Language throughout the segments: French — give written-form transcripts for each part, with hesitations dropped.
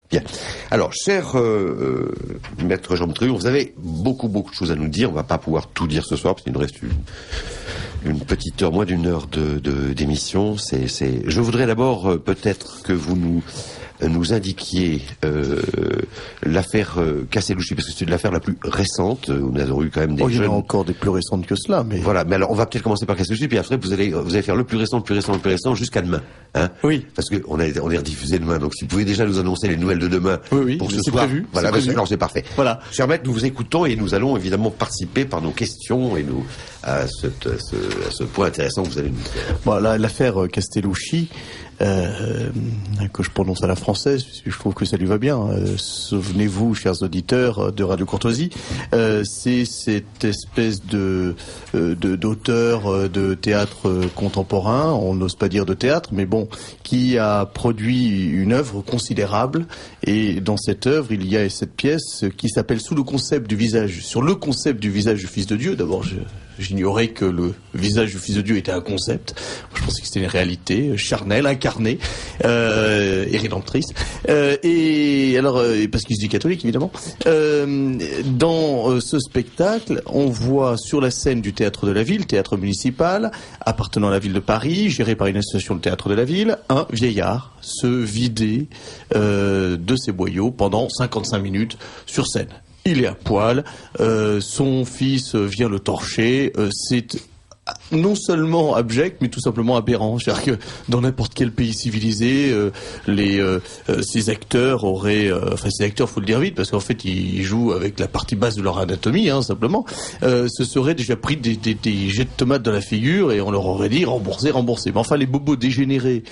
Bien. Alors, cher maître Jean Tréhur, vous avez beaucoup de choses à nous dire. On va pas pouvoir tout dire ce soir parce qu'il nous reste une petite heure, moins d'une heure d'émission. Je voudrais d'abord peut-être que vous nous indiquiez l'affaire Castellucci, parce que c'est l'affaire la plus récente. Nous avons eu quand même des il y en a encore des plus récentes que cela, mais... Voilà, mais alors on va peut-être commencer par Castellucci, puis après vous allez faire le plus récent jusqu'à demain. Hein, oui. Parce que on est rediffusé demain, donc si vous pouvez déjà nous annoncer les nouvelles de demain pour ce soir. Prévu, voilà, c'est prévu. Alors c'est parfait. Voilà. Cher maître, nous vous écoutons et nous allons évidemment participer par nos questions et à ce point intéressant que vous allez nous dire. Voilà, l'affaire Castellucci, que je prononce à la française, je trouve que ça lui va bien. Souvenez-vous, chers auditeurs de Radio Courtoisie, c'est cette espèce d'auteur de théâtre contemporain, on n'ose pas dire de théâtre, mais bon, qui a produit une œuvre considérable. Et dans cette œuvre, il y a cette pièce qui s'appelle sur le concept du visage du Fils de Dieu. D'abord, j'ignorais que le visage du Fils de Dieu était un concept. Je pensais que c'était une réalité charnelle, incarnée et rédemptrice. Et alors, parce qu'il se dit catholique, évidemment. Dans ce spectacle, on voit sur la scène du théâtre de la ville, théâtre municipal, appartenant à la ville de Paris, géré par une association de théâtre de la ville, un vieillard se vider de ses boyaux pendant 55 minutes sur scène. Il est à poil, son fils vient le torcher, c'est non seulement abject, mais tout simplement aberrant. C'est-à-dire que dans n'importe quel pays civilisé, ces acteurs auraient... ces acteurs, faut le dire vite, parce qu'en fait, ils jouent avec la partie basse de leur anatomie, simplement. Se seraient déjà pris des jets de tomates dans la figure et on leur aurait dit rembourser. Mais enfin, les bobos dégénérés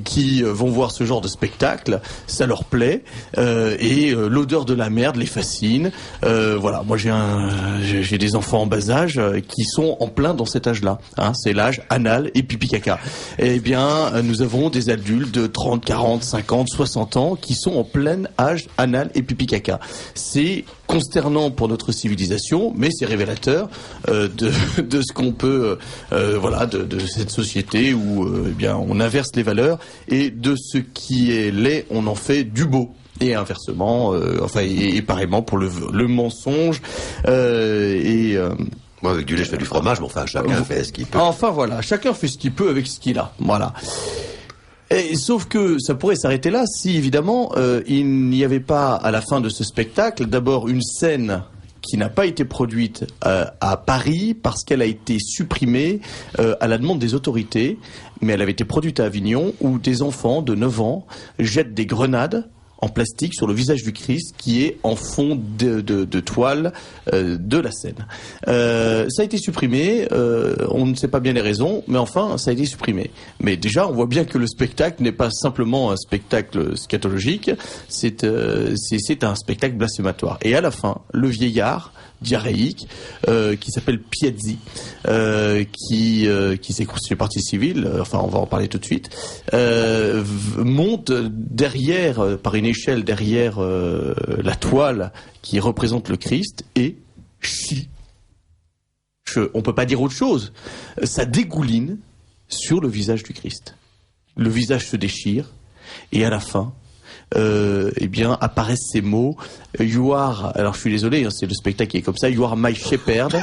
qui vont voir ce genre de spectacle, ça leur plaît et l'odeur de la merde les fascine. Voilà, moi j'ai des enfants en bas âge qui sont en plein dans cet âge-là, c'est l'âge anal et pipi caca. Eh bien, nous avons des adultes de 30, 40, 50, 60 ans qui sont en plein âge anal et pipi caca. C'est consternant pour notre civilisation, mais c'est révélateur de ce qu'on peut, de cette société où on inverse les valeurs et de ce qui est laid, on en fait du beau. Et inversement, et pareillement pour le mensonge Moi, avec du lait, je fais du fromage, mais enfin, chacun fait ce qu'il peut. Enfin, voilà, chacun fait ce qu'il peut avec ce qu'il a. Voilà. Et, sauf que ça pourrait s'arrêter là si, évidemment, il n'y avait pas, à la fin de ce spectacle, d'abord une scène qui n'a pas été produite à Paris parce qu'elle a été supprimée à la demande des autorités, mais elle avait été produite à Avignon où des enfants de 9 ans jettent des grenades en plastique sur le visage du Christ qui est en fond de toile de la scène. Ça a été supprimé, on ne sait pas bien les raisons, mais enfin ça a été supprimé. Mais déjà on voit bien que le spectacle n'est pas simplement un spectacle scatologique, c'est un spectacle blasphématoire. Et à la fin, le vieillard diarrhéique qui s'appelle Piazzi, qui s'est constitué partie civile, on va en parler tout de suite, monte derrière, par une échelle derrière la toile qui représente le Christ et chie. On peut pas dire autre chose. Ça dégouline sur le visage du Christ. Le visage se déchire et à la fin, apparaissent ces mots. You are, alors je suis désolé, c'est le spectacle qui est comme ça. You are my shepherd.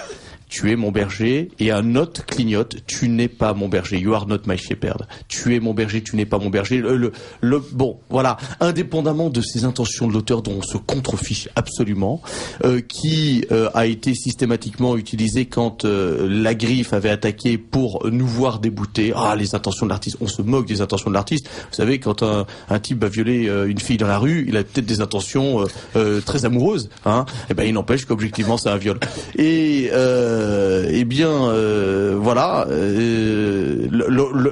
Tu es mon berger, et un autre clignote, tu n'es pas mon berger, you are not my shepherd. Tu es mon berger, tu n'es pas mon berger. Bon, voilà, indépendamment de ces intentions de l'auteur dont on se contrefiche absolument, qui a été systématiquement utilisé quand la griffe avait attaqué pour nous voir débouter. Les intentions de l'artiste, on se moque des intentions de l'artiste. Vous savez, quand un type va violer une fille dans la rue, il a peut-être des intentions très amoureuses, il n'empêche qu'objectivement c'est un viol. Et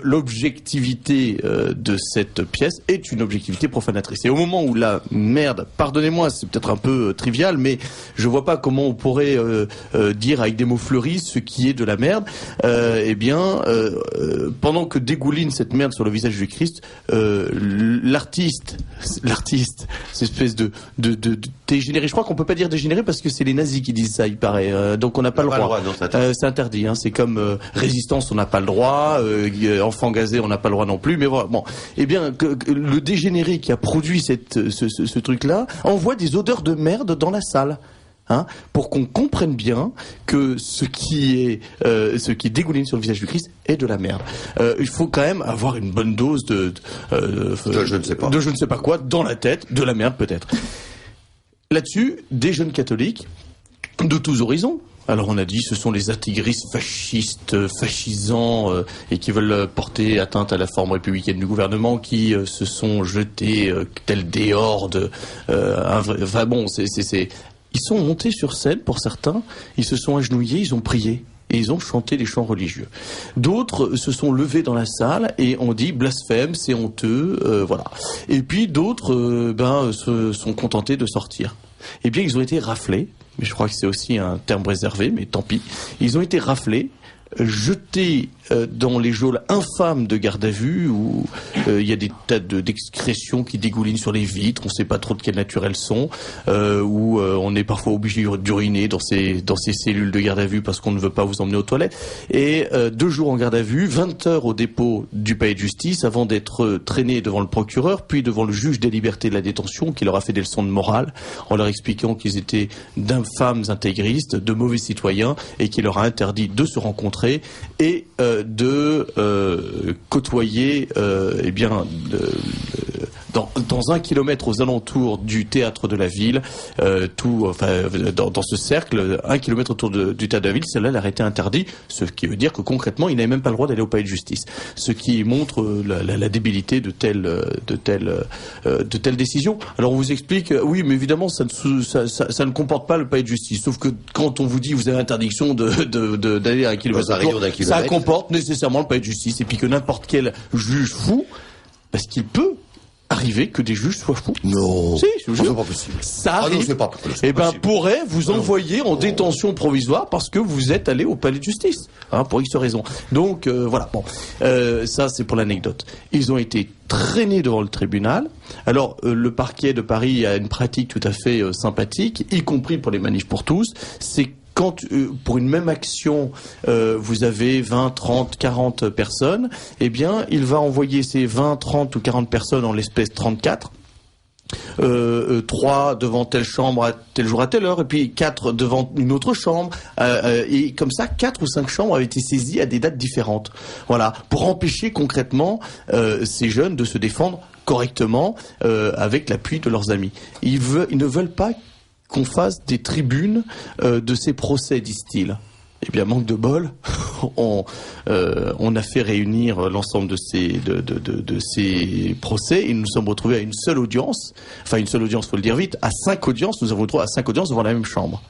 l'objectivité de cette pièce est une objectivité profanatrice. Et au moment où la merde, pardonnez-moi, c'est peut-être un peu trivial, mais je vois pas comment on pourrait dire avec des mots fleuris ce qui est de la merde. Pendant que dégouline cette merde sur le visage du Christ, l'artiste cette espèce de dégénéré. Je crois qu'on peut pas dire dégénéré parce que c'est les nazis qui disent ça, il paraît. Donc on n'a pas le droit. C'est interdit. C'est comme résistance, on n'a pas le droit. Enfant gazé, on n'a pas le droit non plus. Mais voilà. Bon, eh bien, le dégénéré qui a produit ce truc-là envoie des odeurs de merde dans la salle. Pour qu'on comprenne bien que ce qui dégouline sur le visage du Christ est de la merde. Il faut quand même avoir une bonne dose de je ne sais pas quoi dans la tête, de la merde peut-être. Là-dessus, des jeunes catholiques de tous horizons. Alors on a dit ce sont les intégristes fascistes, fascisants et qui veulent porter atteinte à la forme républicaine du gouvernement qui se sont jetés tels des hordes. Ils sont montés sur scène pour certains, ils se sont agenouillés, ils ont prié. Et ils ont chanté des chants religieux. D'autres se sont levés dans la salle et ont dit blasphème, c'est honteux, voilà. Et puis d'autres se sont contentés de sortir. Eh bien, ils ont été raflés, mais je crois que c'est aussi un terme réservé, mais tant pis. Ils ont été raflés, jetés dans les geôles infâmes de garde à vue où il y a des tas d'excrétions qui dégoulinent sur les vitres, on ne sait pas trop de quelle nature elles sont, où on est parfois obligé d'uriner dans ces cellules de garde à vue parce qu'on ne veut pas vous emmener aux toilettes. Et 2 jours en garde à vue, 20 heures au dépôt du palais de justice avant d'être traînés devant le procureur, puis devant le juge des libertés de la détention qui leur a fait des leçons de morale en leur expliquant qu'ils étaient d'infâmes intégristes, de mauvais citoyens et qui leur a interdit de se rencontrer et de côtoyer dans 1 kilomètre aux alentours du théâtre de la ville, dans ce cercle, 1 kilomètre autour du théâtre de la ville, celle-là elle a été interdit, ce qui veut dire que concrètement, ils n'avaient même pas le droit d'aller au palais de justice. Ce qui montre la débilité de telle décision. Alors on vous explique, oui, mais évidemment, ça ne comporte pas le palais de justice. Sauf que quand on vous dit vous avez interdiction d'aller à 1 kilomètre autour, ça comporte nécessairement le palais de justice. Et puis que n'importe quel juge fou, parce qu'il peut arriver que des juges soient fous. Non. Si, je vous jure. C'est pas possible. Ça arrive. Ah non, c'est pas possible. Pourrait vous envoyer en détention provisoire parce que vous êtes allé au palais de justice, pour X raisons. Donc, voilà. Bon. Ça, c'est pour l'anecdote. Ils ont été traînés devant le tribunal. Alors, le parquet de Paris a une pratique tout à fait sympathique, y compris pour les manifs pour tous. C'est quand pour une même action vous avez 20, 30, 40 personnes, eh bien il va envoyer ces 20, 30 ou 40 personnes en l'espèce 34, 3 devant telle chambre à tel jour à telle heure, et puis 4 devant une autre chambre, et comme ça 4 ou 5 chambres avaient été saisies à des dates différentes. Voilà, pour empêcher concrètement ces jeunes de se défendre correctement avec l'appui de leurs amis. Ils ne veulent pas qu'on fasse des tribunes de ces procès, disent-ils. Eh bien, manque de bol, on a fait réunir l'ensemble de ces procès et nous nous sommes retrouvés à une seule audience, faut le dire vite, à 5 audiences, nous avons retrouvé à 5 audiences devant la même chambre.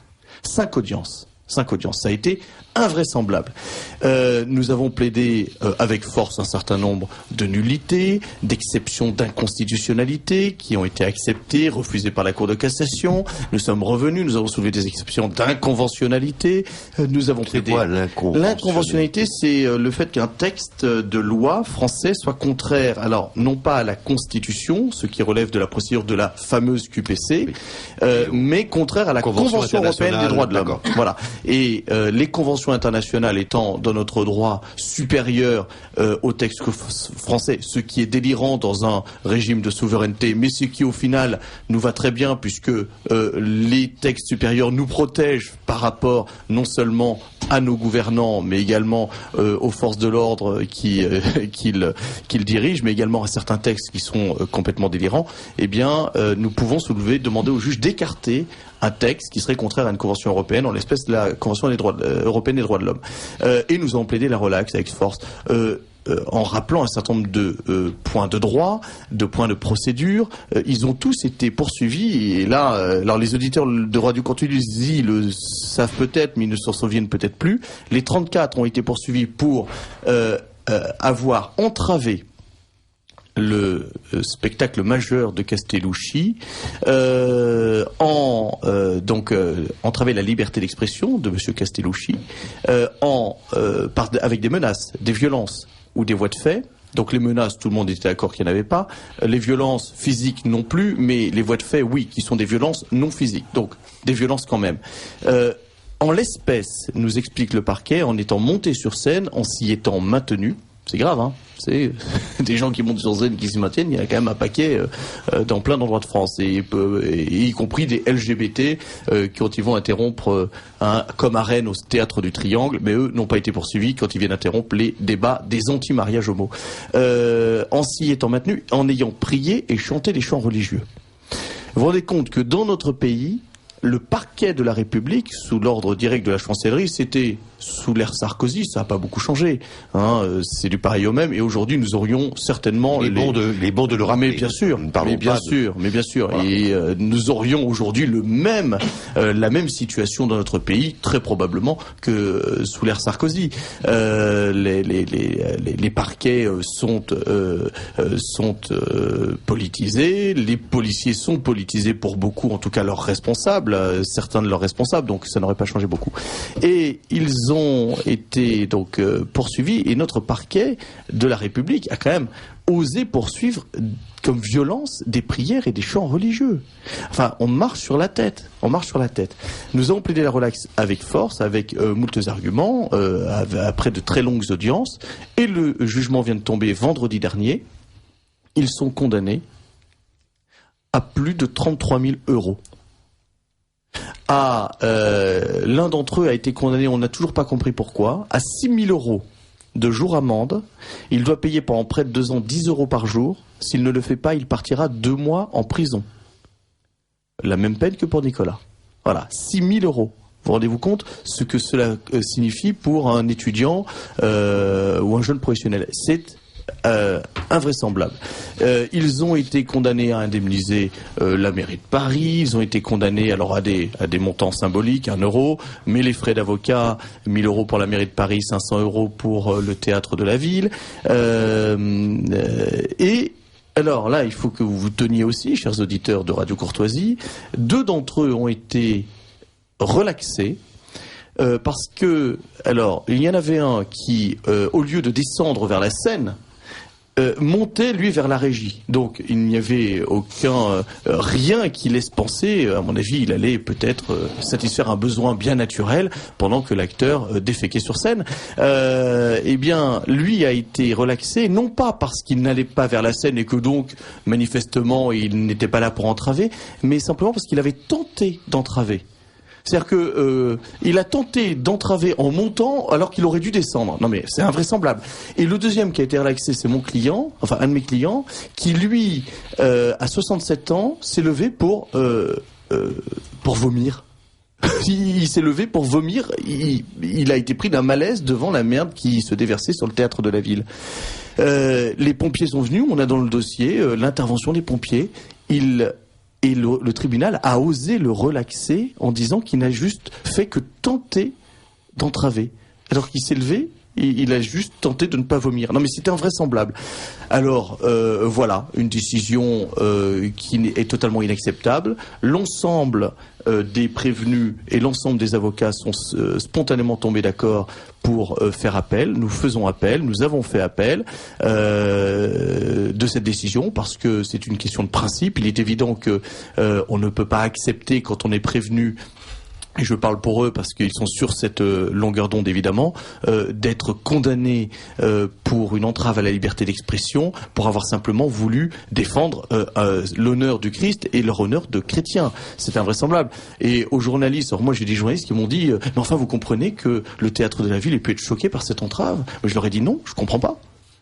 5 audiences. Ça a été invraisemblable. Nous avons plaidé avec force un certain nombre de nullités, d'exceptions d'inconstitutionnalité qui ont été acceptées, refusées par la Cour de cassation. Nous sommes revenus, nous avons soulevé des exceptions d'inconventionnalité. Nous avons plaidé. C'est quoi l'inconventionnalité? C'est le fait qu'un texte de loi français soit contraire, alors non pas à la Constitution, ce qui relève de la procédure de la fameuse QPC, mais contraire à la Convention européenne des droits de l'homme. Voilà. Et les conventions internationales étant dans notre droit supérieur au texte français, ce qui est délirant dans un régime de souveraineté, mais ce qui au final nous va très bien puisque les textes supérieurs nous protègent par rapport non seulement à nos gouvernants, mais également aux forces de l'ordre qu'ils dirigent, mais également à certains textes qui sont complètement délirants, eh bien, nous pouvons demander au juge d'écarter un texte qui serait contraire à une convention européenne, en l'espèce de la Convention européenne des droits de l'homme. Et nous avons plaidé la relaxe avec force. En rappelant un certain nombre de points de droit, de points de procédure, ils ont tous été poursuivis. Et là, alors les auditeurs de droit du contenu le savent peut-être, mais ils ne s'en souviennent peut-être plus. Les 34 ont été poursuivis pour avoir entravé le spectacle majeur de Castellucci, entraver la liberté d'expression de Monsieur Castellucci, avec des menaces, des violences ou des voies de fait, Donc les menaces, tout le monde était d'accord qu'il n'y en avait pas. Les violences physiques non plus, mais les voies de fait, oui, qui sont des violences non physiques. Donc des violences quand même. En l'espèce, nous explique le parquet, en étant monté sur scène, en s'y étant maintenu, c'est grave, hein. C'est des gens qui montent sur scène, qui s'y maintiennent, il y en a quand même un paquet dans plein d'endroits de France, et y compris des LGBT quand ils vont interrompre comme à Rennes au théâtre du Triangle, mais eux n'ont pas été poursuivis quand ils viennent interrompre les débats des anti-mariages homo. En s'y étant maintenu, en ayant prié et chanté des chants religieux. Vous vous rendez compte que dans notre pays, le parquet de la République, sous l'ordre direct de la chancellerie, c'était sous l'ère Sarkozy, ça n'a pas beaucoup changé. Hein, c'est du pareil au même. Et aujourd'hui, nous aurions certainement les bons de le rappeler. Mais bien sûr, mais bien sûr. Voilà. Et nous aurions aujourd'hui la même situation dans notre pays, très probablement que sous l'ère Sarkozy. Les parquets sont politisés, les policiers sont politisés pour beaucoup, en tout cas leurs responsables, certains de leurs responsables. Donc ça n'aurait pas changé beaucoup. Et ils ont été donc poursuivis, et notre parquet de la République a quand même osé poursuivre comme violence des prières et des chants religieux. Enfin, on marche sur la tête. Nous avons plaidé la relaxe avec force, avec moultes arguments, après de très longues audiences, et le jugement vient de tomber vendredi dernier. Ils sont condamnés à plus de 33 000 euros. L'un d'entre eux a été condamné, on n'a toujours pas compris pourquoi, à 6 000 euros de jour amende. Il doit payer pendant près de 2 ans 10 euros par jour. S'il ne le fait pas, il partira 2 mois en prison. La même peine que pour Nicolas. Voilà, 6 000 euros. Vous rendez-vous compte ce que cela signifie pour un étudiant ou un jeune professionnel? C'est invraisemblable. Ils ont été condamnés à indemniser la mairie de Paris, ils ont été condamnés alors à des montants symboliques, 1 euro, mais les frais d'avocat, 1 000 euros pour la mairie de Paris, 500 euros pour le théâtre de la ville. Et alors là, il faut que vous vous teniez aussi, chers auditeurs de Radio Courtoisie, 2 d'entre eux ont été relaxés. Parce que, alors, il y en avait un qui, au lieu de descendre vers la Seine, montait lui vers la régie. Donc il n'y avait rien qui laisse penser, à mon avis, il allait peut-être satisfaire un besoin bien naturel pendant que l'acteur déféquait sur scène. Eh bien, lui a été relaxé, non pas parce qu'il n'allait pas vers la scène et que donc, manifestement, il n'était pas là pour entraver, mais simplement parce qu'il avait tenté d'entraver. C'est-à-dire que il a tenté d'entraver en montant alors qu'il aurait dû descendre. Non mais c'est invraisemblable. Et le deuxième qui a été relaxé, c'est mon client, enfin un de mes clients, qui lui, à 67 ans, s'est levé pour vomir. Il s'est levé pour vomir. Il a été pris d'un malaise devant la merde qui se déversait sur le théâtre de la ville. Les pompiers sont venus. On a dans le dossier l'intervention des pompiers. Et le tribunal a osé le relaxer en disant qu'il n'a juste fait que tenter d'entraver. Alors qu'il s'est levé, il a juste tenté de ne pas vomir. Non mais c'était invraisemblable. Alors voilà, une décision qui est totalement inacceptable. L'ensemble des prévenus et l'ensemble des avocats sont spontanément tombés d'accord pour faire appel. Nous faisons appel, nous avons fait appel de cette décision parce que c'est une question de principe. Il est évident que on ne peut pas accepter quand on est prévenu, et je parle pour eux parce qu'ils sont sur cette longueur d'onde évidemment, d'être condamnés pour une entrave à la liberté d'expression pour avoir simplement voulu défendre l'honneur du Christ et leur honneur de chrétiens. C'est invraisemblable. Et aux journalistes, alors moi j'ai des journalistes qui m'ont dit mais enfin vous comprenez que le théâtre de la ville ait pu être choqué par cette entrave. Mais je leur ai dit non, je comprends pas.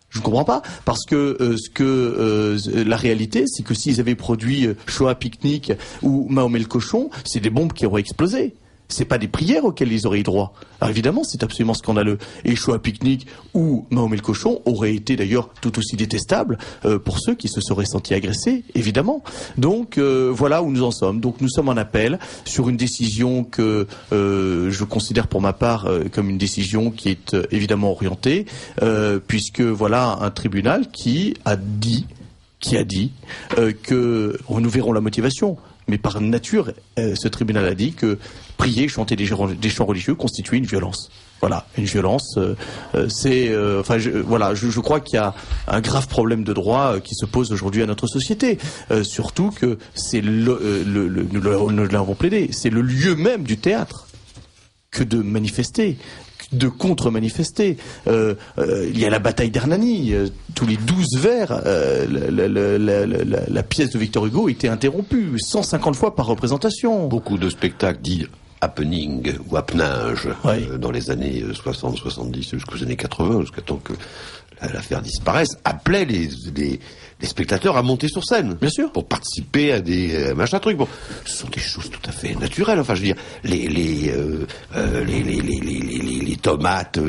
Je ne comprends pas, parce que la réalité, c'est que s'ils avaient produit Shoah Picnic ou Mahomet le cochon, c'est des bombes qui auraient explosé. C'est pas des prières auxquelles ils auraient eu droit. Alors évidemment, c'est absolument scandaleux. Et Shoah Picnic ou Mahomet le cochon auraient été d'ailleurs tout aussi détestables pour ceux qui se seraient sentis agressés, évidemment. Donc voilà où nous en sommes. Donc nous sommes en appel sur une décision que je considère pour ma part comme une décision qui est évidemment orientée, puisque voilà un tribunal qui a dit qui a dit que nous verrons la motivation. Mais par nature, ce tribunal a dit que prier, chanter des chants religieux constituait une violence. Voilà, une violence. Je crois qu'il y a un grave problème de droit qui se pose aujourd'hui à notre société. Surtout que c'est nous l'avons plaidé, c'est le lieu même du théâtre que de manifester, de contre-manifester. Il y a la bataille d'Hernani, tous les 12 vers, la pièce de Victor Hugo était interrompue 150 fois par représentation. Beaucoup de spectacles dits happening ou happenage dans les années 60, 70 jusqu'aux années 80, jusqu'à temps que l'affaire disparaisse, appelaient les spectateurs à monter sur scène. Bien sûr. Pour participer à des machins trucs. Bon, ce sont des choses tout à fait naturelles. Enfin, je veux dire, les tomates,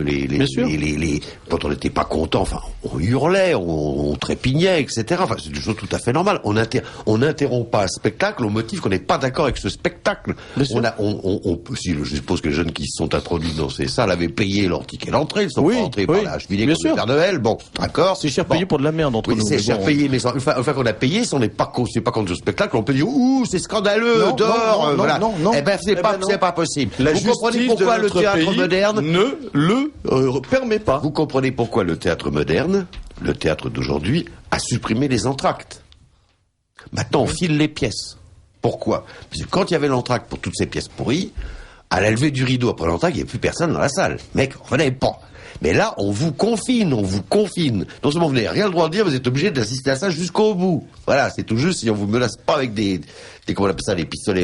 quand on n'était pas content, enfin, on hurlait, on trépignait, etc. Enfin, c'est des choses tout à fait normales. On n'interrompt pas un spectacle au motif qu'on n'est pas d'accord avec ce spectacle. Je suppose que les jeunes qui se sont introduits dans ces salles avaient payé leur ticket d'entrée, ils sont pas entrés par la cheminée comme le Père Noël. Bon, d'accord. C'est cher payé pour de la merde entre nous. C'est cher payé, mais une fois qu'on a payé, si on n'est pas contre ce spectacle, on peut dire ouh, c'est scandaleux, dehors, voilà. Eh ben, c'est pas possible. Vous comprenez pourquoi le théâtre moderne ne le permet pas. Vous comprenez pourquoi le théâtre moderne, le théâtre d'aujourd'hui, a supprimé les entr'actes. Maintenant, on file les pièces. Pourquoi? Parce que quand il y avait l'entracte pour toutes ces pièces pourries, à la levée du rideau après l'entracte, il n'y avait plus personne dans la salle. Mec, on revenait pas. Mais là, on vous confine. Non seulement vous n'avez rien le droit de dire, vous êtes obligé d'assister à ça jusqu'au bout. Voilà, c'est tout juste si on vous menace pas avec comment on appelle ça, des pistolets